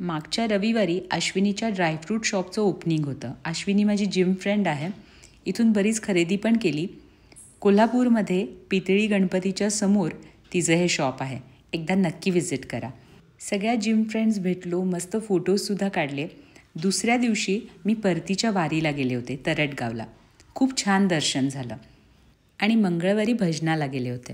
मागच्या रविवारी अश्विनीच्या ड्रायफ्रूट शॉपचं ओपनिंग होतं. अश्विनी माझी जिम फ्रेंड आहे. इथून बरीच खरेदी पण केली. कोल्हापूरमध्ये पितळी गणपतीच्या समोर तिचं हे शॉप आहे. एकदा नक्की व्हिजिट करा. सगळ्या जिम फ्रेंड्स भेटलो, मस्त फोटोजसुद्धा काढले. दुसऱ्या दिवशी मी परतीच्या वारीला गेले होते तरटगावला. खूप छान दर्शन झालं आणि मंगळवारी भजनाला गेले होते.